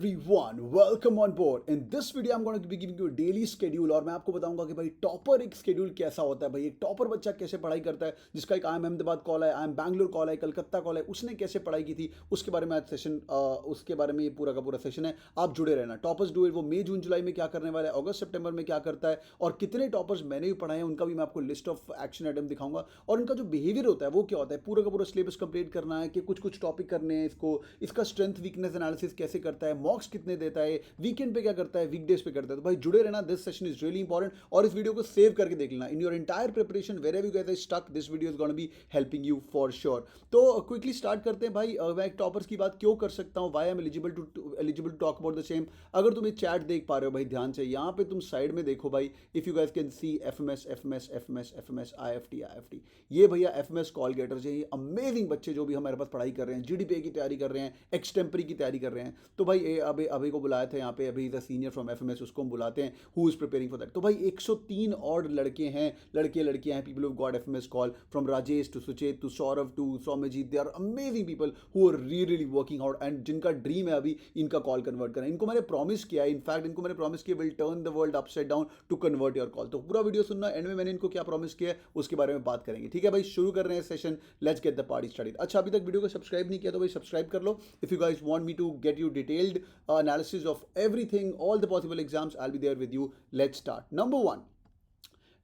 Everyone, welcome on board. In this video, I'm going to be giving you a daily schedule और मैं आपको बताऊंगा कि भाई टॉपर एक शेड्यूल कैसा होता है, भाई एक टॉपर बच्चा कैसे पढ़ाई करता है, जिसका एक IIM अहमदाबाद कॉल है, IIM बैंगलोर कॉल है, कलकत्ता कॉल है, उसने कैसे पढ़ाई की थी, उसके बारे में आज सेशन, उसके बारे में ये पूरा का पूरा सेशन है। आप जुड़े रहना। टॉपर्स डू इट, वो मई जून जुलाई में क्या करने वाला है, अगस्त सितंबर में क्या करता है, और कितने टॉपर्स मैंने भी पढ़ाए हैं उनका भी मैं आपको लिस्ट ऑफ एक्शन आइटम दिखाऊंगा, और उनका जो बिहेवियर होता है वो क्या होता है। पूरा का पूरा सिलेबस कंप्लीट करना है कि कुछ कुछ टॉपिक करने हैं इसको, इसका स्ट्रेंथ वीकनेस एनालिसिस कैसे करता है, मॉक्स कितने देता है, वीकेंड पे क्या करता है, वीकडेज पे करता है। तो भाई जुड़े रहना, this session is really important, और इस वीडियो को सेव करके देख लेना in your entire preparation where you get stuck, this video is gonna be helping you for sure. तो क्विकली स्टार्ट करते हैं भाई। मैं एक टॉपर्स की बात क्यों कर सकता हूँ, why am eligible to talk about the same. अगर तुम ये चैट देख पा रहे हो भाई ध्यान से, यहाँ पे तुम साइड में देखो भाई, if you guys can see FMS FMS FMS FMS IFT, ये भैया एफएमएस कॉल गेटर्स है, ये अमेजिंग बच्चे जो भी हमारे पास पढ़ाई कर रहे हैं, जीडीपीए की तैयारी कर रहे हैं, एक्सटेम्परी की तैयारी कर रहे हैं। तो भाई अभी अभी को बुलाया था यहाँ पे, अभी द सीनियर फ्रॉम एफएमएस, उसको हम बुलाते हैं, who is preparing for that. तो भाई 103 और लड़के हैं, लड़के लड़कियां हैं, people who got FMS call, from Rajesh to Suchet to Saurabh to Saumyajit, they are amazing people who are really working out, and जिनका ड्रीम है अभी इनका कॉल कन्वर्ट करना। इनको मैंने प्रॉमिस किया है, इनफैक्ट इनको मैंने प्रॉमिस किया will turn the world upside down to convert your call. तो पूरा वीडियो सुनना, एंड में मैंने इनको क्या प्रॉमिस किया है उसके बारे में बात करेंगे। ठीक है भाई, शुरू कर रहे हैं session, let's get the party started. अच्छा, अभी तक वीडियो को सब्सक्राइब नहीं किया तो भाई सब्सक्राइब कर लो। If you guys want me to get you detailed analysis of everything, all the possible exams, I'll be there with you. Let's start. Number one,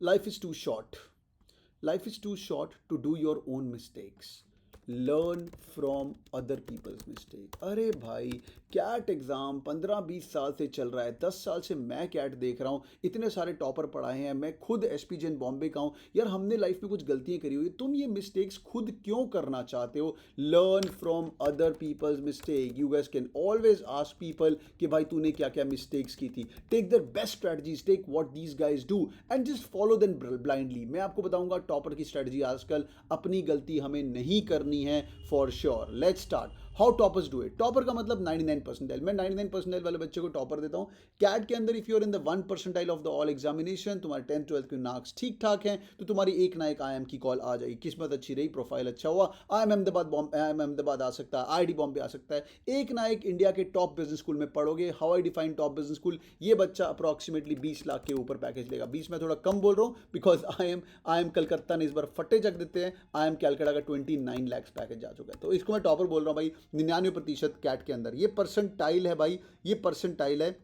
life is too short. Life is too short to do your own mistakes. Learn from other people's mistake. अरे भाई, cat exam 15-20 साल से चल रहा है, 10 साल से मैं कैट देख रहा हूँ, इतने सारे टॉपर पढ़ाए हैं, मैं खुद एसपी जैन बॉम्बे का हूँ। यार हमने लाइफ में कुछ गलतियाँ करी हुई, तुम ये मिस्टेक्स खुद क्यों करना चाहते हो। Learn from other people's mistake. You guys can always ask people कि भाई तूने क्या क्या मिस्टेक्स की थी, take their best strategies, take what these guys do and just follow them blindly. मैं आपको बताऊंगा टॉपर की स्ट्रैटेजी आजकल, अपनी गलती हमें नहीं करनी है for sure. Let's start. How toppers do it. Topper का मतलब 99 परसेंटाइल। मैं 99 परसेंटाइल वाले बच्चे को टॉपर देता हूँ। कैट के अंदर if you are in the 1 percentile of the all examination, तुम्हारे 10th 12th के मार्क्स ठीक ठाक हैं, तो तुम्हारी एक ना एक आईएम की कॉल आ जाएगी। किस्मत अच्छी रही, प्रोफाइल अच्छा हुआ, आईएम अहमदाबाद आ सकता है, आईआईटी बॉम्बे आ सकता है, एक ना एक इंडिया के टॉप बिजनेस स्कूल में पढ़ोगे। How I define top business school, ये बच्चा अप्रॉक्सीमेटली 20 लाख के ऊपर पैकेज लेगा। 20 में थोड़ा कम बोल रहा हूँ बिकॉज आई एम कलकत्ता ने इस बार फट्टे चक देते हैं, आई एम कैलकाटा का 29 लाख पैकेज जा चुका है। तो इसको मैं टॉपर बोल रहा हूँ भाई, 99% कैट के अंदर। ये परसेंटाइल है भाई, ये परसेंटाइल है।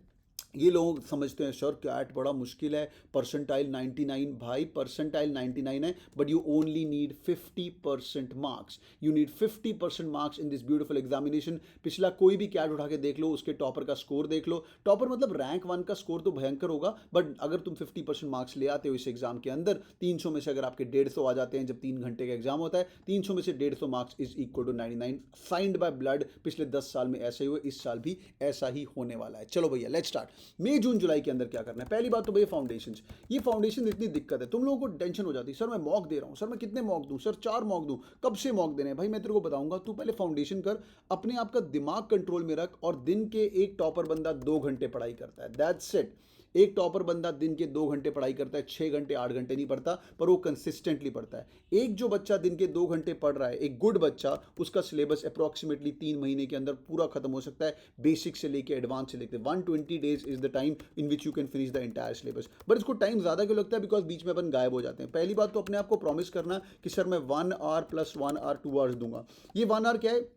ये लोग समझते हैं सर कैट बड़ा मुश्किल है, परसेंटाइल 99। भाई परसेंटाइल 99 है, but you only need 50% marks. You need 50% marks in this beautiful examination. पिछला कोई भी कैट उठा के देख लो, उसके टॉपर का स्कोर देख लो। टॉपर मतलब रैंक 1 का स्कोर तो भयंकर होगा, बट अगर तुम 50% मार्क्स ले आते हो इस एग्जाम के अंदर, 300 में से अगर आपके 150 आ जाते हैं, जब 3 घंटे का एग्जाम होता है, 300 में से 150 marks is equal to 99। Signed by blood, पिछले 10 साल में ऐसे ही हुए, इस साल भी ऐसा ही होने वाला है। चलो भैया लेट्स स्टार्ट। मई जून जुलाई के अंदर क्या करना है। पहली बात तो भैया फाउंडेशंस। ये फाउंडेशन इतनी दिक्कत है, तुम लोगों को टेंशन हो जाती है, सर मैं मॉक दे रहा हूं, सर मैं कितने मॉक दूं, सर 4 मॉक दूं, कब से मॉक देने हैं। भाई मैं तेरे को बताऊंगा, तू पहले फाउंडेशन कर, अपने आप का दिमाग कंट्रोल में रख, और दिन के एक टॉपर बंदा 2 घंटे पढ़ाई करता है, दैट्स इट। एक टॉपर बंदा दिन के 2 घंटे पढ़ाई करता है, 6 घंटे 8 घंटे नहीं पढ़ता, पर वो कंसिस्टेंटली पढ़ता है। एक जो बच्चा दिन के 2 घंटे पढ़ रहा है, एक गुड बच्चा, उसका सिलेबस अप्रॉक्सीमेटली 3 महीने के अंदर पूरा खत्म हो सकता है, बेसिक से लेके एडवांस से लेके। 120 days is the time in which you can finish the entire syllabus. But इसको टाइम ज़्यादा क्यों लगता है, बिकॉज बीच में अपन गायब हो जाते हैं। पहली बात तो अपने आप को प्रॉमिस करना कि सर मैं 1 आवर प्लस 1 आवर 2 आवर्स दूंगा। ये 1 आवर क्या है,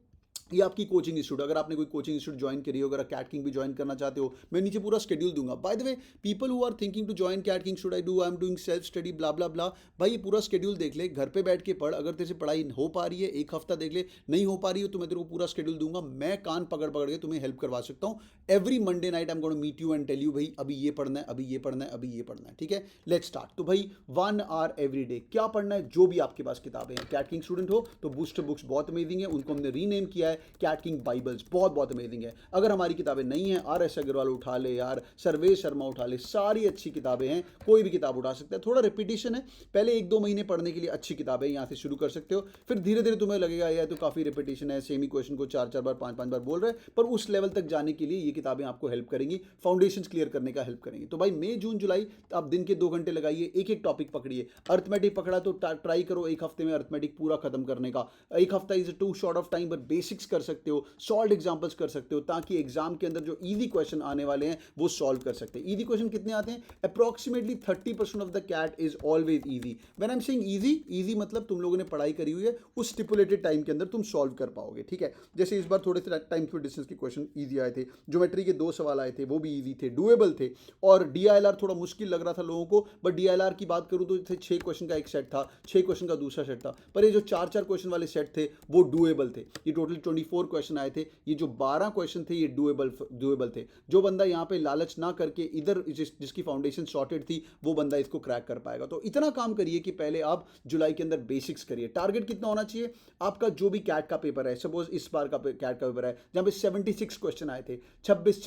ये आपकी कोचिंग इंस्टीट्यूट, अगर आपने कोई कोचिंग इंस्टीट्यूट ज्वाइन करी हो, अगर कैट किंग भी ज्वाइन करना चाहते हो, मैं नीचे पूरा शेड्यूल दूंगा। By the way, people who are thinking to join CAT king, should I do, I am doing self study, blah blah blah. भाई ये पूरा शेड्यूल देख ले, घर पे बैठ के पढ़। अगर तेरे से पढ़ाई हो पा रही है, एक हफ्ता देख ले, नहीं हो पा रही हो तो मैं तेरे को पूरा शेड्यूल दूंगा। मैं कान पकड़ पकड़ के तुम्हें हेल्प करवा सकता हूँ। Every Monday night I am going to meet you and tell you भाई अभी ये पढ़ना है, अभी ये पढ़ना है, अभी ये पढ़ना है। ठीक है, लेट्स स्टार्ट। तो भाई 1 आवर एवरी डे क्या पढ़ना है, जो भी आपके पास किताबें हैं। कैट किंग स्टूडेंट हो तो बूस्टर बुक्स बहुत अमेजिंग है, उनको हमने रीनेम किया है कैट किंग बाइबल्स, बहुत बहुत अमेजिंग है। अगर हमारी किताबें नहीं हैं, RS अग्रवाल उठा ले यार, सर्वेश शर्मा उठा ले, सारी अच्छी किताबें हैं, कोई भी किताब उठा सकता है। थोड़ा रिपीटिशन है, पहले 1-2 महीने पढ़ने के लिए अच्छी किताबें यहाँ से शुरू कर सकते हो, फिर धीरे धीरे तुम्हें लगेगा यार तो काफ़ी रिपीटिशन है, सेम ही क्वेश्चन को 4-4 बार 5-5 बार बोल रहे हैं, पर उस लेवल तक जाने के लिए ये किताबें आपको हेल्प करेंगी, फाउंडेशन क्लियर करने का हेल्प करेंगी। तो भाई मई जून जुलाई आप दिन के 2 घंटे लगाइए, एक एक टॉपिक पकड़िए। अर्थमेटिक पकड़ा तो ट्राई करो एक हफ्ते में अर्थमेटिक पूरा खत्म करने का। एक हफ्ता is too short of time, but basic basics कर सकते हो, सॉल्व एग्जाम्पल्स कर सकते हो, ताकि एग्जाम के अंदर जो ईजी क्वेश्चन आने वाले हैं वो सॉल्व कर सकते हैं। ईजी क्वेश्चन कितने आते हैं? Approximately 30% of the CAT is always easy. When I am saying easy, easy मतलब तुम लोगों ने पढ़ाई करी हुई है, उस स्टिपुलेटेड टाइम के अंदर तुम सॉल्व कर पाओगे, ठीक है। जैसे इस बार थोड़े से टाइम फॉर डिस्टेंस के क्वेश्चन ईजी आए थे, ज्योमेट्री के 2 सवाल आए थे, वो भी ईजी थे, डुएबल थे। और डीआईएलआर थोड़ा मुश्किल लग रहा था लोगों को, बट डीआईएलआर की बात करूं तो 6 क्वेश्चन का एक सेट था, 6 क्वेश्चन का दूसरा सेट था, पर ये जो 4-4 क्वेश्चन वाले सेट थे वो डुएबल थे। ये टोटल 24 क्वेश्चन आए थे, ये जो 12 क्वेश्चन थे ये डुएबल थे। जो बंदा यहाँ पे लालच ना करके इधर जिसकी फाउंडेशन सॉर्टेड थी, वो बंदा इसको क्रैक कर पाएगा। तो इतना काम करिए कि पहले आप जुलाई के अंदर बेसिक्स करिए। टारगेट कितना होना चाहिए आपका? जो भी कैट का पेपर है, सपोज इस बार का कैट का पेपर है जहां पे 76 क्वेश्चन आए थे, 26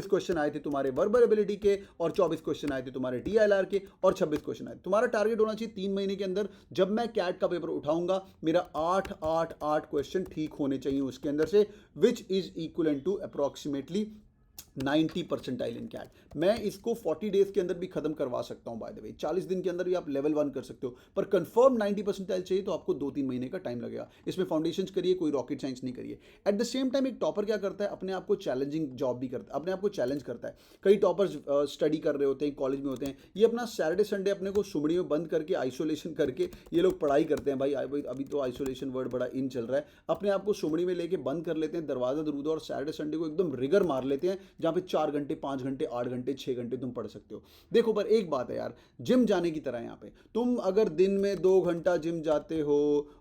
क्वेश्चन आए थे तुम्हारे वर्बल एबिलिटी के, और 24 क्वेश्चन आए थे तुम्हारे डीएलआर के, और 26 क्वेश्चन आए। तुम्हारा टारगेट होना चाहिए 3 महीने के अंदर, जब मैं कैट का पेपर उठाऊंगा मेरा 8 क्वेश्चन ठीक होने चाहिए उसके अंदर से, which is equal to approximately 90 percentile in CAT. मैं इसको 40 डेज के अंदर भी खत्म करवा सकता हूं, बाय द वे 40 दिन के अंदर भी आप लेवल 1 कर सकते हो, पर कंफर्म 90 परसेंटाइल चाहिए तो आपको 2-3 महीने का टाइम लगेगा। इसमें फाउंडेशंस करिए, कोई रॉकेट साइंस नहीं करिए। एट द सेम टाइम एक टॉपर क्या करता है? अपने आप को चैलेंजिंग जॉब भी करता है, अपने आप को चैलेंज करता है। कई टॉपर्स स्टडी कर रहे होते हैं, कॉलेज में होते हैं, ये अपना सैटरडे संडे अपने को सुमड़ी में बंद करके, आइसोलेशन करके ये लोग पढ़ाई करते हैं। भाई अभी तो आइसोलेशन वर्ड बड़ा इन चल रहा है, अपने आप को सुमड़ी में लेके बंद कर लेते हैं, दरवाजा दरूदा, और सैटरडे संडे को एकदम रिगर मार लेते हैं, जहाँ पे 4 घंटे 5 घंटे 8 घंटे 6 घंटे तुम पढ़ सकते हो। देखो पर एक बात है यार, जिम जाने की तरह यहाँ पे तुम अगर दिन में 2 घंटा जिम जाते हो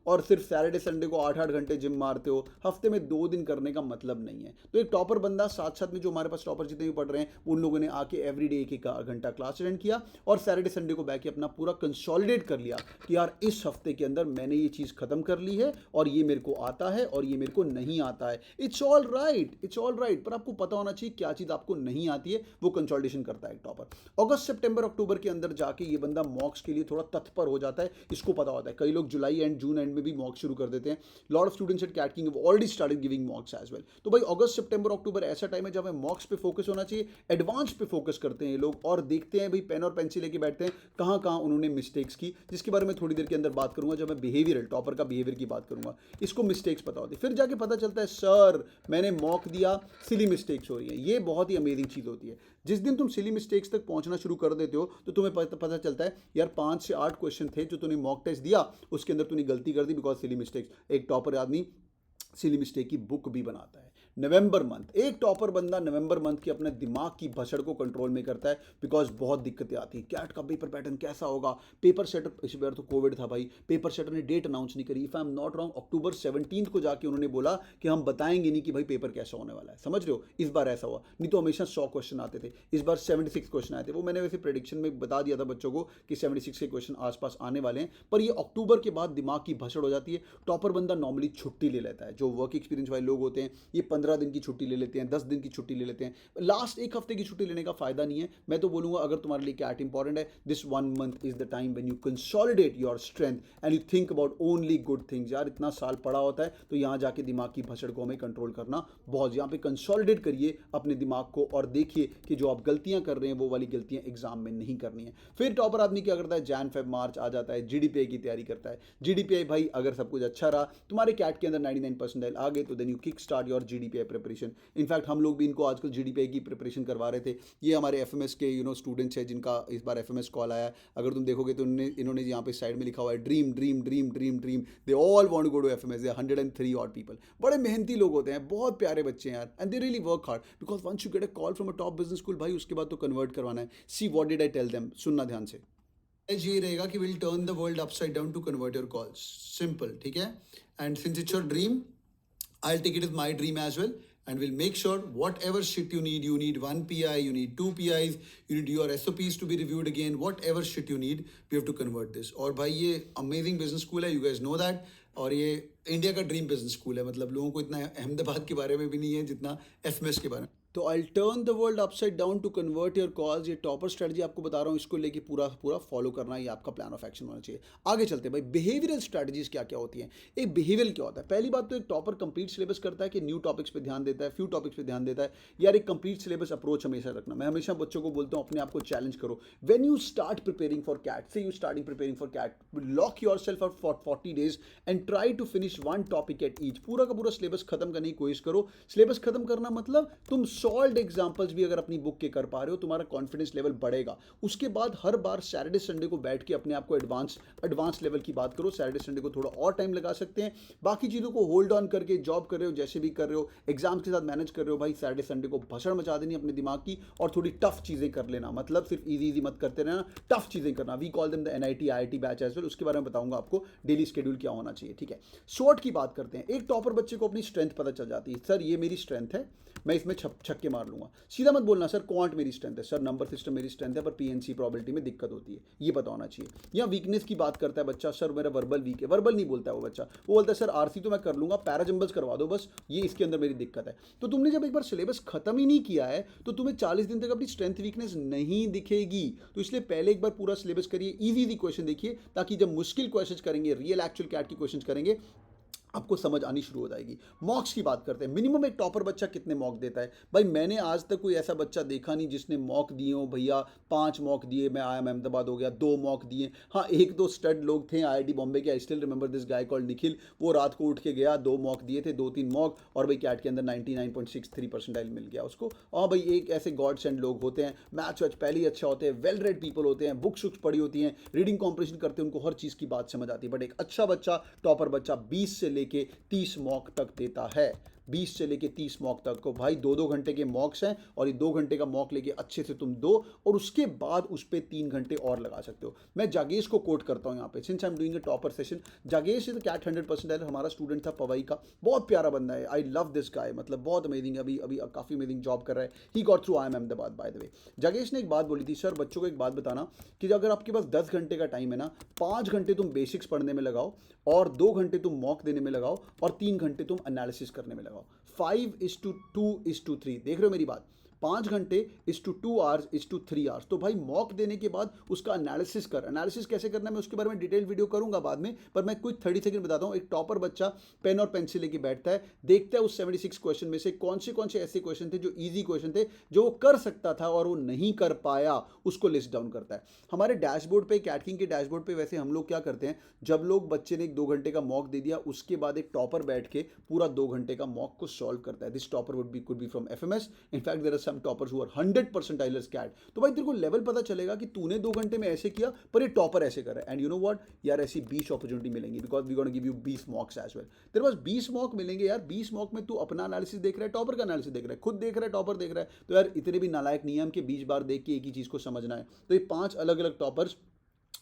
और सिर्फ सैटरडे संडे को 8-8 घंटे जिम मारते हो, हफ्ते में 2 दिन करने का मतलब नहीं है। तो एक टॉपर बंदा साथ साथ में, जो हमारे पास टॉपर जितने भी पढ़ रहे हैं, उन लोगों ने आके एवरीडे 1-1 घंटा क्लास अटेंड किया और सैटरडे संडे को बैठ के अपना पूरा कंसोलिडेट कर लिया कि यार इस हफ्ते के अंदर मैंने ये चीज़ खत्म कर ली है, और ये मेरे को आता है और ये मेरे को नहीं आता है। इट्स ऑल राइट, पर आपको पता होना चाहिए क्या चीज़ आपको नहीं आती है, वो कंसोलिडेशन करता है एक टॉपर। अगस्त सितंबर अक्टूबर के अंदर जाके ये बंदा मॉक्स के लिए थोड़ा तत्पर हो जाता है, इसको पता होता है। कई लोग जुलाई एंड जून एंड में भी मॉक शुरू कर देते हैं। Lot of students at CAT king have already started giving mocks as well. तो भाई अगस्त सितंबर अक्टूबर ऐसा टाइम है जब हमें मॉक्स पे फोकस होना चाहिए, एडवांस पे फोकस करते हैं ये लोग, और देखते हैं भाई पेन और पेंसिल लेके बैठते हैं कहाँ कहाँ उन्होंने मिस्टेक्स की, जिसके बारे में थोड़ी देर के अंदर बात करूंगा जब मैं बिहेवियरल टॉपर का बिहेवियर की बात करूंगा। इसको मिस्टेक्स पता होती है, फिर जाके पता चलता है सर मैंने मॉक दिया, सिली मिस्टेक्स हो रही है। ये बहुत ही अमेजिंग चीज़ होती है। जिस दिन तुम सिली मिस्टेक्स तक पहुंचना शुरू कर देते हो तो तुम्हें पता चलता है यार 5 से 8 क्वेश्चन थे जो तूने मॉक टेस्ट दिया, उसके अंदर तूने गलती कर दी बिकॉज सिली मिस्टेक्स। एक टॉपर आदमी सिली मिस्टेक की बुक भी बनाता है। नवंबर मंथ, एक टॉपर बंदा नवंबर मंथ की अपने दिमाग की भसड़ को कंट्रोल में करता है, बिकॉज बहुत दिक्कतें आती हैं। कैट का पेपर पैटर्न कैसा होगा, पेपर सेटर, इस बार तो कोविड था भाई, पेपर सेटर ने डेट अनाउंस नहीं करी। If I am not wrong October 17 को जाके उन्होंने बोला कि हम बताएंगे नहीं कि भाई पेपर कैसा होने वाला है। समझ रहे हो, इस बार ऐसा हुआ। नहीं तो हमेशा 100 क्वेश्चन आते थे, इस बार 76 क्वेश्चन आए थे। वो मैंने वैसे प्रेडिक्शन में बता दिया था बच्चों को कि 76 के क्वेश्चन आसपास आने वाले हैं, पर ये अक्टूबर के बाद दिमाग की भसड़ हो जाती है। टॉपर बंदा नॉर्मली छुट्टी ले लेता है, जो वर्क एक्सपीरियंस वाले लोग होते हैं ये 15 दिन की छुट्टी ले लेते हैं, 10 दिन की छुट्टी ले लेते हैं। लास्ट एक हफ्ते की छुट्टी लेने का फायदा नहीं है। मैं तो बोलूंगा अगर तुम्हारे लिए कैट इंपॉर्टेंट है, this 1 month is the time when you consolidate your strength and you think about only good things. यार इतना साल पड़ा होता है तो यहाँ जाके दिमाग की भसड़ को हमें कंट्रोल करना बहुत, यहाँ पे कंसोलिडेट करिए अपने दिमाग को और देखिए कि जो आप गलतियां कर रहे हैं वो वाली गलतियां एग्जाम में नहीं करनी है। फिर टॉपर आदमी क्या करता है, जैन फेब मार्च आ जाता है, जीडीपीआई की तैयारी करता है। जीडीपीआई भाई अगर सब कुछ अच्छा रहा, तुम्हारे कैट के अंदर 99 परसेंटाइल आ गए, तो then you kick start your GDPI preparation. In fact हम लोग भी इनको आजकल जीडीपीआई की प्रिपरेशन करवा रहे थे। ये हमारे एफएमएस के स्टूडेंट्स हैं जिनका इस बार एफएमएस कॉल आया। अगर तुम देखोगे तो इन्होंने यहाँ पे साइड में लिखा हुआ है dream dream dream dream dream, they all want to go to FMS. 103 odd people, बड़े मेहनती लोग होते हैं, बहुत प्यारे बच्चे हैं यार, and they really work hard because once you get a call from a top business school भाई, उसके बाद तो कन्वर्ट करवाना है। See what did I tell them, सुनना ध्यान से। ये रहेगा कि will turn the world upside down to convert your calls, simple, ठीक है। And since it's your dream, I'll take it as my dream as well, and we'll make sure whatever shit you need 1 PI, you need 2 PIs, you need your SOPs to be reviewed again, whatever shit you need, we have to convert this. और भाई ये amazing business school है, you guys know that, और ये India का dream business school है। मतलब लोगों को इतना अहमदाबाद के बारे में भी नहीं है जितना एफएमएस के बारे में। तो I turn the world upside down to convert your calls, ये टॉपर स्ट्रेटजी आपको बता रहा हूँ, इसको लेके पूरा पूरा फॉलो करना, ये आपका प्लान ऑफ एक्शन होना चाहिए। आगे चलते हैं भाई, बिहेवियरल स्ट्रेटजीज क्या क्या होती हैं। एक बिहेवियर क्या होता है, पहली बात तो एक टॉपर कंप्लीट सिलेबस करता है कि न्यू टॉपिक्स पे ध्यान देता है, फ्यू टॉपिक्स पे ध्यान देता है, यार एक कंप्लीट सिलेबस अप्रोच हमेशा रखना। मैं हमेशा बच्चों को बोलता हूँ अपने आप को चैलेंज करो। When you start preparing for CAT, say you starting preparing for CAT, lock yourself for 40 days and try to finish one topic at each. पूरा का पूरा सिलेबस खत्म करने की कोशिश करो। सिलेबस खत्म करना मतलब तुम सॉल्व्ड एग्जाम्पल्स भी अगर अपनी बुक के कर पा रहे हो, तुम्हारा कॉन्फिडेंस लेवल बढ़ेगा। उसके बाद हर बार सैटरडे संडे को बैठ के अपने आप को एडवांस लेवल की बात करो। सैटरडे संडे को थोड़ा और टाइम लगा सकते हैं, बाकी चीज़ों को होल्ड ऑन करके जॉब कर रहे हो, जैसे भी कर रहे हो, एग्जाम्स के साथ मैनेज कर रहे हो भाई, सैटरडे संडे को भसड़ मचा देनी अपने दिमाग की और थोड़ी टफ चीज़ें कर लेना। मतलब सिर्फ इजी मत करते रहना, टफ चीज़ें करना। We call them the NIT IIT batch as well, उसके बारे में बताऊंगा आपको डेली शेड्यूल क्या होना चाहिए, ठीक है। शॉर्ट की बात करते हैं। एक टॉपर बच्चे को अपनी स्ट्रेंथ पता चल जाती है, सर ये मेरी स्ट्रेंथ है, मैं इसमें छक्के मार लूंगा। सीधा मत बोलना सर क्वांट मेरी स्ट्रेंथ है, सर नंबर सिस्टम मेरी स्ट्रेंथ है, पर PNC प्रोबेबिलिटी में दिक्कत होती है, ये पता होना चाहिए। या वीकनेस की बात करता है बच्चा, सर मेरा वर्बल वीक है, वर्बल नहीं बोलता है वो बच्चा, वो बोलता है सर RC तो मैं कर लूंगा, पैराजम्बल्स करवा दो बस, ये इसके अंदर मेरी दिक्कत है। तो तुमने जब एक बार सिलेबस खत्म ही नहीं किया है तो तुम्हें 40 दिन तक अपनी स्ट्रेंथ वीकनेस नहीं दिखेगी। तो इसलिए पहले एक बार पूरा सिलेबस करिए, इजी क्वेश्चन देखिए, ताकि जब मुश्किल क्वेश्चन करेंगे, रियल एक्चुअल कैट की क्वेश्चन करेंगे, आपको समझ आनी शुरू हो जाएगी। मॉक्स की बात करते हैं। मिनिमम एक टॉपर बच्चा कितने मॉक देता है भाई? मैंने आज तक कोई ऐसा बच्चा देखा नहीं जिसने मॉक दिए हो भैया। 5 मॉक दिए, मैं IIM अहमदाबाद हो गया, 2 मॉक दिए। हाँ, एक दो स्टड लोग थे IIT बॉम्बे के, I still remember this guy called Nikhil, वो रात को उठ के गया, 2 मॉक दिए थे, 2-3 मॉक, और भाई कैट के अंदर 99.63% मिल गया उसको। और भाई एक ऐसे गॉड सेंड लोग होते हैं, मैथ्स वैच पहले ही अच्छा होते हैं, वेल रेड पीपल होते हैं, बुक्स पढ़ी होती हैं, रीडिंग कॉम्पिटिशन करते हैं, उनको हर चीज़ की बात समझ आती है। बट एक अच्छा बच्चा, टॉपर बच्चा 20 से लेके 30 मॉक तक देता है। 20 से लेके 30 मॉक तक को भाई 2-2 घंटे के मॉक्स हैं, और ये 2 घंटे का मॉक लेके अच्छे से तुम दो, और उसके बाद उस पर 3 घंटे और लगा सकते हो। मैं जागेश को कोट करता हूँ यहाँ पे, since I am doing a topper session. जागेश इज कैट 100% हमारा स्टूडेंट था पवई का, बहुत प्यारा बंदा है, आई लव दिस गाय, मतलब बहुत अमेजिंग, अभी अभी काफ़ी अमेजिंग जॉब कर रहा है। He got through IIM Ahmedabad by the way. जागेश ने एक बात बोली थी, सर बच्चों को एक बात बताना कि अगर आपके पास 10 घंटे का टाइम है ना, 5 घंटे तुम बेसिक्स पढ़ने में लगाओ, और 2 घंटे तुम मॉक देने में लगाओ, और 3 घंटे तुम एनालिसिस करने में लगाओ। 5:2:3, देख रहे हो मेरी बात? 5 घंटे (2 hours 3 hours। तो भाई मॉक देने के बाद उसका एनालिसिस कर। एनालिसिस कैसे करना है मैं उसके बारे में डिटेल वीडियो करूंगा बाद में, पर मैं कुछ 30 सेकंड बताता हूँ। एक टॉपर बच्चा पेन और पेंसिल लेके बैठता है, देखता है उस 76 क्वेश्चन में से कौन से ऐसे क्वेश्चन थे जो ईजी क्वेश्चन थे, जो वो कर सकता था और वो नहीं कर पाया, उसको लिस्ट डाउन करता है। हमारे डैशबोर्ड पे, कैटकिंग के डैशबोर्ड पे वैसे हम लोग क्या करते हैं, जब लोग बच्चे ने 2 घंटे का मॉक दे दिया, उसके बाद एक टॉपर बैठ के पूरा 2 घंटे का मॉक को सॉल्व करता है। This topper could be from FMS। In fact there are some toppers who are 100% आइलर्स कैट। तो भाई तेरे को लेवल पता चलेगा कि तूने 2 घंटे में ऐसे किया, पर ये टॉपर ऐसे कर रहा है। एंड यू नो व्हाट यार, ऐसी 20 अपॉर्चुनिटी मिलेंगी, because we gonna give you 20 mocks as well. तेरे पास 20 मॉक मिलेंगे यार। 20 मॉक में तू अपना एनालिसिस देख रहा है, टॉपर का एनालिसिस देख रहा है, खुद देख रहा है, टॉपर देख रहा है। तो यार इतने भी नालायक नियम के 20 बार देख के एक ही चीज को समझना है। तो ये 5 अलग अलग टॉपर्स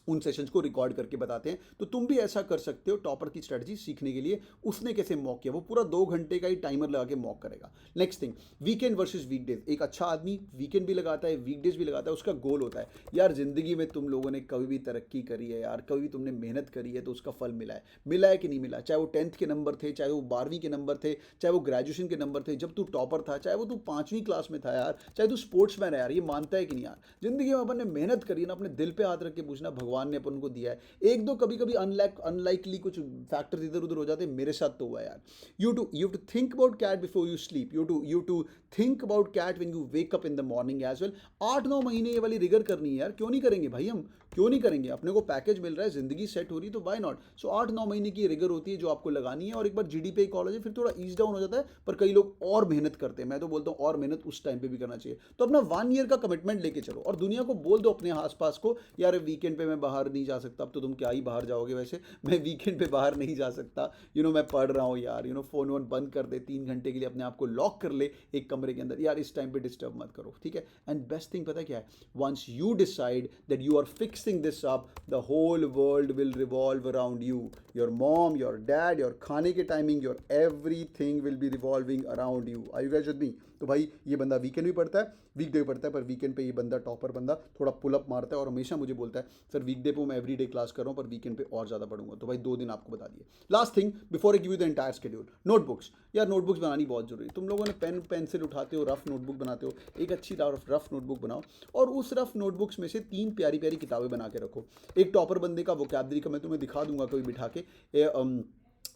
उन सेशंस को रिकॉर्ड करके बताते हैं। तो तुम भी ऐसा कर सकते हो टॉपर की स्ट्रेटजी सीखने के लिए। उसने कैसे मॉक किया, वो पूरा 2 घंटे का ही टाइमर लगा के मॉक करेगा। Next thing, weekend versus weekdays. एक अच्छा आदमी वीकेंड भी लगाता है, वीकडेज भी लगाता है। उसका गोल होता है यार जिंदगी में तुम लोगों ने कभी भी तरक्की करी है यार, कभी भी तुमने मेहनत करी है तो उसका फल मिला है कि नहीं मिला। चाहे वो 10th के नंबर थे, चाहे वो 12वीं के नंबर थे, चाहे वो ग्रेजुएशन के नंबर थे, जब तू टॉपर था, चाहे वो तू 5वीं क्लास में था यार, चाहे तू स्पोर्ट्समैन है यार, ये मानता है कि नहीं यार? जिंदगी में अपन ने मेहनत करी है ना, अपने दिल पे हाथ रख के पूछना, भगवान ने अपन को दिया है। एक दो कभी कभी अनलाइकली कुछ फैक्टर्स इधर उधर हो जाते हैं, मेरे साथ तो हुआ यार। You to think about CAT before you sleep. You to think about CAT when you wake up in the morning as well. 8-9 महीने ये वाली रिगर करनी है यार। क्यों नहीं करेंगे भाई, हम क्यों नहीं करेंगे? अपने को पैकेज मिल रहा है, जिंदगी सेट हो रही है, तो व्हाई नॉट। सो 8-9 महीने की रिगर होती है जो आपको लगानी है। और एक बार GD पे कॉलेज है, फिर थोड़ा ईज डाउन हो जाता है, पर कई लोग और मेहनत करते हैं। मैं तो बोलता हूँ और मेहनत उस टाइम पे भी करना चाहिए। तो अपना 1 ईयर का कमिटमेंट लेके चलो, और दुनिया को बोल दो अपने आसपास को, यार वीकेंड पे मैं बाहर नहीं जा सकता। अब तो तुम क्या ही बाहर जाओगे, वैसे मैं वीकेंड पे बाहर नहीं जा सकता, मैं पढ़ रहा हूँ यार। फोन वोन बंद कर दे, 3 घंटे के लिए अपने आप को लॉक कर ले एक कमरे के अंदर, यार इस टाइम पे डिस्टर्ब मत करो, ठीक है। एंड बेस्ट थिंग पता क्या है, once you decide that you are fixing this up, the whole world will revolve around you. Your mom, your dad, your खाने के timing, your everything will be revolving around you. Are you guys with me? तो भाई ये बंदा weekend भी पढ़ता है, वीकडे भी पढ़ता है, पर वीकेंड पे ये बंदा टॉपर बंदा थोड़ा पुल अप मारता है और हमेशा मुझे बोलता है सर वीकडे पे मैं एवरीडे क्लास कर रहा हूँ, पर वीकेंड पे और ज़्यादा पढ़ूंगा। तो भाई 2 दिन आपको बता दिए। Last thing before I give you the entire schedule, notebooks. यार नोटबुक्स बनानी बहुत जरूरी है। तुम लोगों ने पेन पेंसिल उठाते हो, रफ नोटबुक बनाते हो, एक अच्छी रफ नोटबुक बनाओ और उस रफ नोटबुक्स में से 3 प्यारी प्यारी किताबें बना के रखो। एक टॉपर बंदे का वोकैबलरी का मैं तुम्हें दिखा दूंगा कोई बिठा के।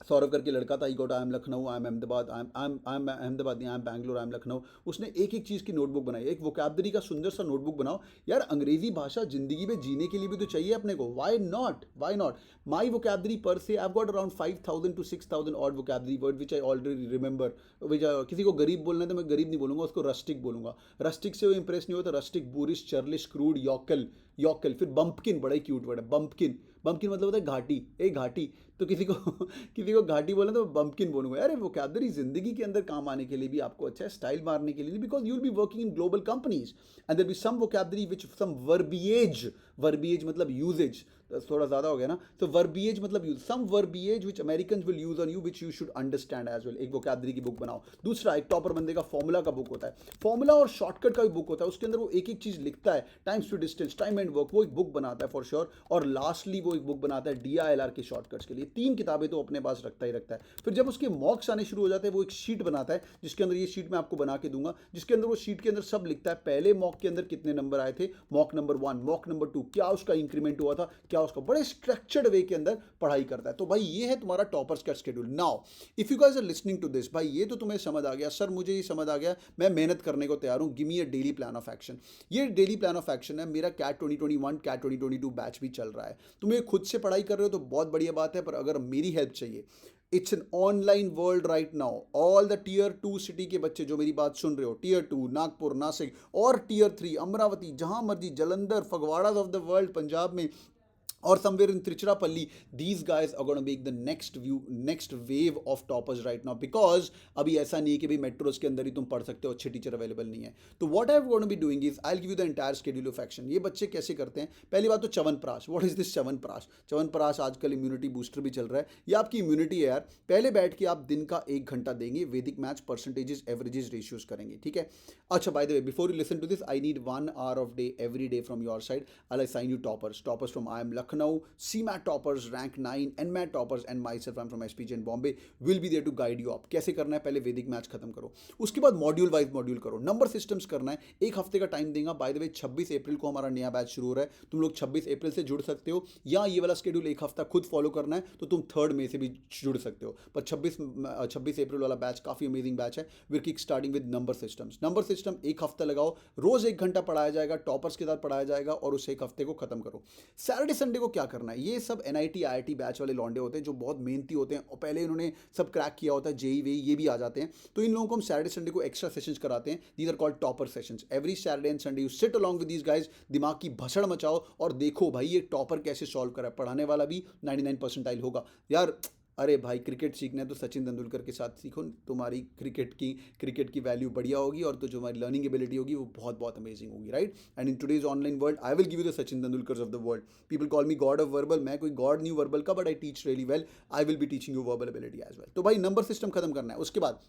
सौरभ करके लड़का था, he got I am Lucknow, I am Ahmedabad, I am Ahmedabad, I am Bangalore, I am Lucknow. उसने एक एक चीज़ की नोटबुक बनाई। एक वोकैबलरी का सुंदर सा नोटबुक बनाओ। यार अंग्रेजी भाषा जिंदगी में जीने के लिए भी तो चाहिए अपने को। Why not, why not. My vocabulary पर से I got around 5,000 to 6,000 odd vocabulary word which I already remember. किसी को गरीब बोलना है तो मैं गरीब नहीं बोलूंगा, उसको रस्टिक बोलूंगा। रस्टिक से वो इंप्रेस नहीं होता, रस्टिक, बूरिश, चर्लिश, क्रूड, यॉकल, यॉकल। फिर बम्पकिन, बड़ा ही क्यूट वर्ड है बम्पकिन। बम्पकिन मतलब होता है घाटी, एक घाटी। तो किसी को किसी को घाटी बोला तो बम्पकिन बोलूंगा। यार वोकैबलरी जिंदगी के अंदर काम आने के लिए भी, आपको अच्छा स्टाइल मारने के लिए, because you will be working in global companies and there be some vocabulary which some verbiage, verbiage मतलब यूजेज, थोड़ा ज़्यादा हो गया ना। तो वर्बिएज मतलब use, some verbiage which American will use on you which you should understand as well. एक vocabulary की बुक बनाओ। दूसरा, एक टॉपर बंदे का फॉर्मूला का बुक होता है, फॉर्मूला और शॉर्टकट का भी बुक होता है। उसके अंदर वो एक एक चीज़ लिखता है, times to distance, time and work, वो एक बुक बनाता है फॉर श्योर। और लास्टली वो एक बुक बनाता है DILR के शॉर्टकट्स के लिए। 3 किताबें तो अपने पास रखता ही रखता है। फिर जब उसके मॉक्स आने शुरू हो जाते हैं, वो एक शीट बनाता है जिसके अंदर, ये शीट मैं आपको बना के दूंगा, जिसके अंदर वो शीट के अंदर सब लिखता है। पहले मॉक के अंदर कितने नंबर आए थे, मॉक नंबर 1, मॉक नंबर 2, क्या उसका इंक्रीमेंट हुआ था, क्या उसका, बड़े स्ट्रक्चर्ड वे के अंदर पढ़ाई करता है। तो भाई ये है तुम्हारा टॉपर्स का schedule. Now if you guys are listening to this, भाई ये तो तुम्हें समझ आ गया, सर मुझे ये समझ आ गया, मैं मेहनत करने को तैयार हूँ, give me a daily plan of action. ये डेली प्लान ऑफ एक्शन है। मेरा कैट 2021 कैट 2022 बैच भी चल रहा है। तुम्हें खुद से पढ़ाई कर रहे हो तो बहुत बढ़िया बात है, पर अगर मेरी हेल्प चाहिए, it's an online world right now. All the tier 2 city के बच्चे जो मेरी बात सुन रहे हो, टियर 2 नागपुर, नासिक, और टियर 3 अमरावती, जहां मर्जी, Jalandhar, Phagwara of the world Punjab में, or somewhere in Trichurapalli, these guys are going to make the next wave of toppers right now, because अभी ऐसा नहीं है कि भाई मेट्रोज के अंदर ही तुम पढ़ सकते हो, अच्छे टीचर अवेलेबल नहीं है। तो what I'm going to be doing is I'll give you the entire schedule of action। ये बच्चे कैसे करते हैं? पहली बात तो chyawanprash. What is this chyawanprash? Chyawanprash आजकल इम्यूनिटी बूस्टर भी चल रहा है, ये आपकी इम्यूनिटी है यार। पहले बैठ के आप दिन का 1 घंटा देंगे, वैदिक मैथ्स, परसेंटेजेस, एवरेजेस, रेशियोज करेंगे, ठीक है। अच्छा by the way, before you listen to this, I need 1 hour of day every day from your side. I assign you toppers from IIM Lucknow, CMAT toppers, rank 9, NMAT toppers, and myself, I'm from SPG in Bombay, will be there to guide you up। कैसे करना है? पहले वैदिक maths खत्म करो, उसके बाद module wise module करो, नंबर सिस्टम्स करना है। 1 हफ्ते का टाइम देगा। बाय द वे 26 अप्रैल को हमारा नया बैच शुरू हो रहा है। तुम लोग 26 अप्रैल से जुड़ सकते हो, या ये वाला शेड्यूल 1 हफ्ता खुद फॉलो करना है तो तुम 3 मई से भी जुड़ सकते हो। पर 26 अप्रैल वाला बैच काफ़ी अमेजिंग बैच है। We kick starting with number systems. Number system 1 हफ्ता लगाओ, रोज 1 घंटा पढ़ाया जाएगा, टॉपर्स के साथ पढ़ाया जाएगा, और उस 1 हफ्ते को खत्म करो। सैटरडे संडे को क्या करना है? ये सब NIT IIT बैच वाले लौंडे होते हैं जो बहुत मेहनती होते हैं और पहले इन्होंने सब क्रैक किया होता है, जेई वेई ये भी आ जाते हैं। तो इन लोगों को हम सैटरडे संडे को एक्स्ट्रा सेशंस कराते हैं। These are called topper sessions. Every Saturday and Sunday you sit along with these guys, दिमाग की भसड़ मचाओ और देखो भाई ये टॉपर कैसे सॉल्व करा है। पढ़ाने वाला भी 99 परसेंटाइल होगा यार। अरे भाई क्रिकेट सीखना है तो सचिन तेंदुलकर के साथ सीखो, तुम्हारी क्रिकेट की वैल्यू बढ़िया होगी, और तो जो हमारी लर्निंग एबिलिटी होगी वो बहुत बहुत अमेजिंग होगी, right. And in today's online world I will give you the Sachin Tendulkar of the world. People call me god of verbal. मैं कोई गॉड नहीं हूँ वर्बल का, but I teach really well. I will be teaching you verbal ability as well. तो भाई number system खत्म करना है। उसके बाद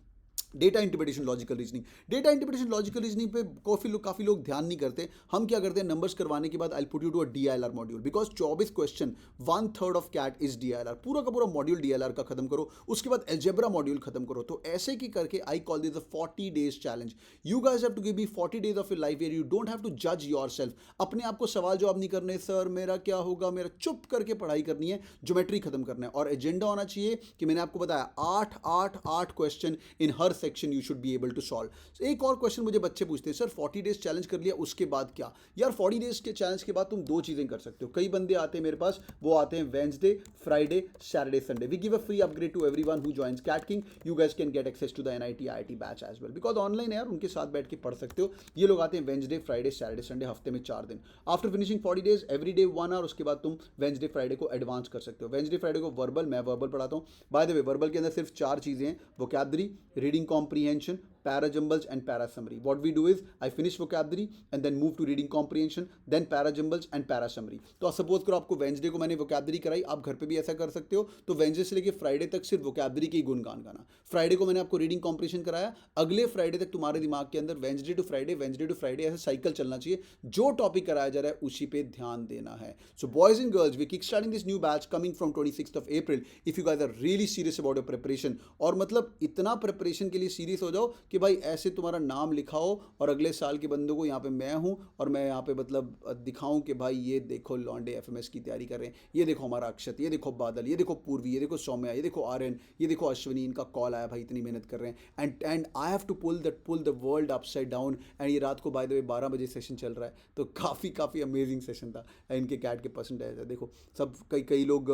data interpretation, logical reasoning. Data interpretation, logical reasoning पे काफ़ी लोग ध्यान नहीं करते। हम क्या करते हैं, नंबर्स करवाने के बाद I put you to a DILR module, because 24 question, 1/3 of CAT is DILR। पूरा का पूरा मॉड्यूल DILR का खत्म करो। उसके बाद एल्जेब्रा मॉड्यूल खत्म करो। तो ऐसे की करके I call this a 40 days challenge. You guys have to give me 40 days of your life where you don't have to जज योर सेल्फ। अपने आप को सवाल जवाब नहीं करने, सर मेरा क्या होगा, मेरा चुप करके पढ़ाई करनी है, ज्योमेट्री खत्म करना है। और एजेंडा होना चाहिए कि मैंने आपको बताया 8 क्वेश्चन इन हर section you should be to solve. एक और क्वेश्चन मुझे बच्चे पूछते हैं, सर 40 डेज चैलेंज कर लिया उसके बाद क्या? यार 40 डेज के चैलेंज के बाद तुम 2 चीजें कर सकते हो। कई बंदे आते हैं मेरे पास, वो आते हैं Wednesday, Friday, Saturday, Sunday. We give a free upgrade to everyone who joins CAT king. You guys can get access to the NIT IIT batch as well, because online है यार, उनके साथ बैठ के पढ़ सकते हो। ये लोग आते हैं वेडनेसडे, फ्राइडे, सैटरडे, संडे, हफ्ते में 4 दिन। After finishing 40 days every day 1 hour, उसके बाद तुम वेडनेसडे, फ्राइडे को एडवांस कर सकते हो। वेडनेसडे, फ्राइडे को वर्बल, मैं वर्बल पढ़ाता हूँ। बाय द वे वर्बल के अंदर सिर्फ 4 चीजें हैं, vocabulary, reading comprehension, parajumbles and parasummary. What we do is I finish vocabulary and then move to reading comprehension, then parajumbles and parasummary. तो सपोज करो आपको वेंसडे को मैंने vocabulary कराई, आप घर पे भी ऐसा कर सकते हो, तो वेंसडे से लेके फ्राइडे तक सिर्फ vocabulary के ही गुणगान गाना. फ्राइडे को मैंने आपको रीडिंग कॉम्प्रिहेंशन कराया, अगले फ्राइडे तक तुम्हारे दिमाग के अंदर वेंसडे टू फ्राइडे ऐसे साइकिल चलना चाहिए, जो टॉपिक कराया जा रहा है उसी पे ध्यान देना है. So boys and girls, we kick starting this new batch coming from 26th of April. If you guys are really serious about your preparation, और मतलब इतना प्रिपरेशन के लिए सीरियस हो जाओ कि भाई ऐसे तुम्हारा नाम लिखाओ और अगले साल के बंदों को यहाँ पे मैं हूँ और मैं यहाँ पे मतलब दिखाऊं कि भाई ये देखो लॉन्डे एफएमएस की तैयारी कर रहे हैं, ये देखो हमारा अक्षत, ये देखो बादल, ये देखो पूर्वी, ये देखो सौम्या, ये देखो आर्यन, ये देखो अश्विनी, इनका कॉल आया भाई, इतनी मेहनत कर रहे हैं. And I have to pull the world upside down. And ये रात को बाय द वे 12 बजे सेशन चल रहा है, तो काफ़ी अमेजिंग सेशन था. इनके कैट के परसेंटेज है देखो, सब कई लोग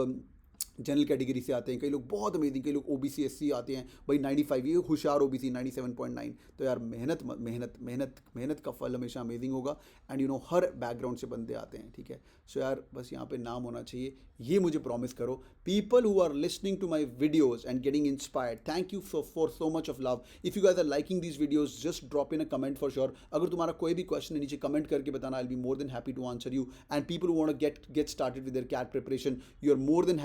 जनरल कैटेगरी से आते हैं, कई लोग बहुत अमेजिंग, कई लोग ओबीसी एससी आते हैं भाई 95, ये होशियार ओबीसी 97.9. तो यार मेहनत का फल हमेशा अमेजिंग होगा. And you know her background से बंदे आते हैं, ठीक है. सो यार बस यहाँ पे नाम होना चाहिए, ये मुझे प्रॉमिस करो. People who are listening to my videos and getting inspired, thank you for so much of love. If you guys are liking these videos, just drop in a comment for sure. अगर तुम्हारा कोई भी question है नीचे comment करके बताना, I will be more than happy to answer you. And people who want to get started with their CAT preparation, you are more than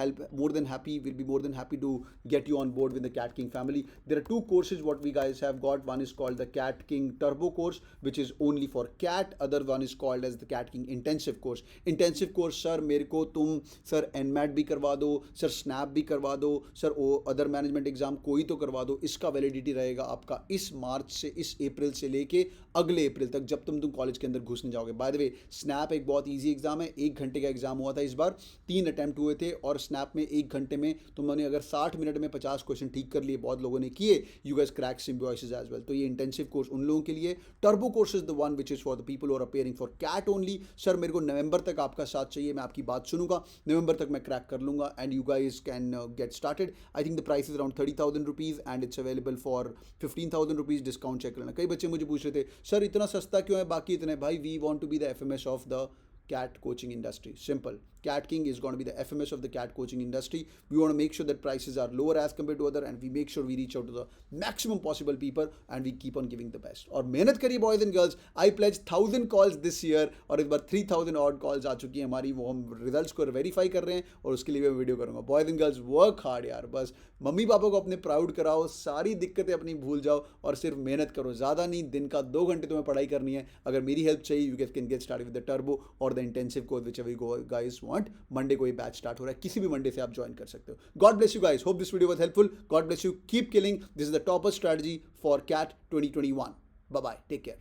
happy, we'll be more than happy to get you on board with the Cat King family. There are two courses what we guys have got. One is called the Cat King Turbo course, which is only for cat. Other one is called as the Cat King Intensive course. Intensive course sir मेरे को तुम sir NMAT भी करवा दो, sir snap भी करवा दो, sir वो अदर मैनेजमेंट एग्जाम कोई तो करवा दो. इसका वैलिडिटी रहेगा आपका इस मार्च से, इस अप्रैल से लेके अगले अप्रैल तक, जब तुम कॉलेज के अंदर घुसने जाओगे. बाय द वे स्नैप एक बहुत ईजी एग्जाम है, 1 घंटे का एग्जाम हुआ था इस बार, 3 अटैम्प्ट हुए थे, और स्नैप में 1 घंटे में तुमने अगर 60 मिनट में 50 क्वेश्चन ठीक कर लिए, बहुत लोगों ने किए, you guys crack Symbiosis as well. तो ये इंटेंसिव कोर्स उन लोगों के लिए. Turbo course is the one which is for the people who are appearing for CAT only. Sir मेरे को नवंबर तक आपका साथ चाहिए, मैं आपकी बात सुनूंगा, नवंबर तक मैं क्रैक कर लूंगा. And you guys can get started. I think the price is around 30,000 rupees and it's available for 15,000 rupees. Discount check करना. कई बच्चे मुझे पूछ रहे थे सर इतना सस्ता क्यों है, बाकी इतने. भाई we want to be the FMS of the cat coaching industry. Simple. Cat King is going to be the FMS of the cat coaching industry. We want to make sure that prices are lower as compared to other, and we make sure we reach out to the maximum possible people and we keep on giving the best. और मेहनत करिए boys and girls. I pledge 1000 calls this year, और इस बार 3000 odd calls आ चुकी हैं हमारी, वो हम रिजल्ट्स को वेरीफाई कर रहे हैं और उसके लिए मैं वीडियो करूँगा. Boys and girls work hard यार, बस मम्मी पापा को अपने प्राउड कराओ, सारी दिक्कतें अपनी भूल जाओ और सिर्फ मेहनत करो. ज़्यादा नहीं, दिन का 2 घंटे तुम्हें पढ़ाई करनी है. अगर मेरी हेल्प चाहिए, you can get started with the turbo और the intensive course whichever you guys want. Monday को ये बैच स्टार्ट हो रहा है, किसी भी मंडे से आप ज्वाइन कर सकते हो. God bless you guys, hope this video was helpful. God bless you, keep killing. This is the topper strategy for CAT 2021. Bye bye, take care.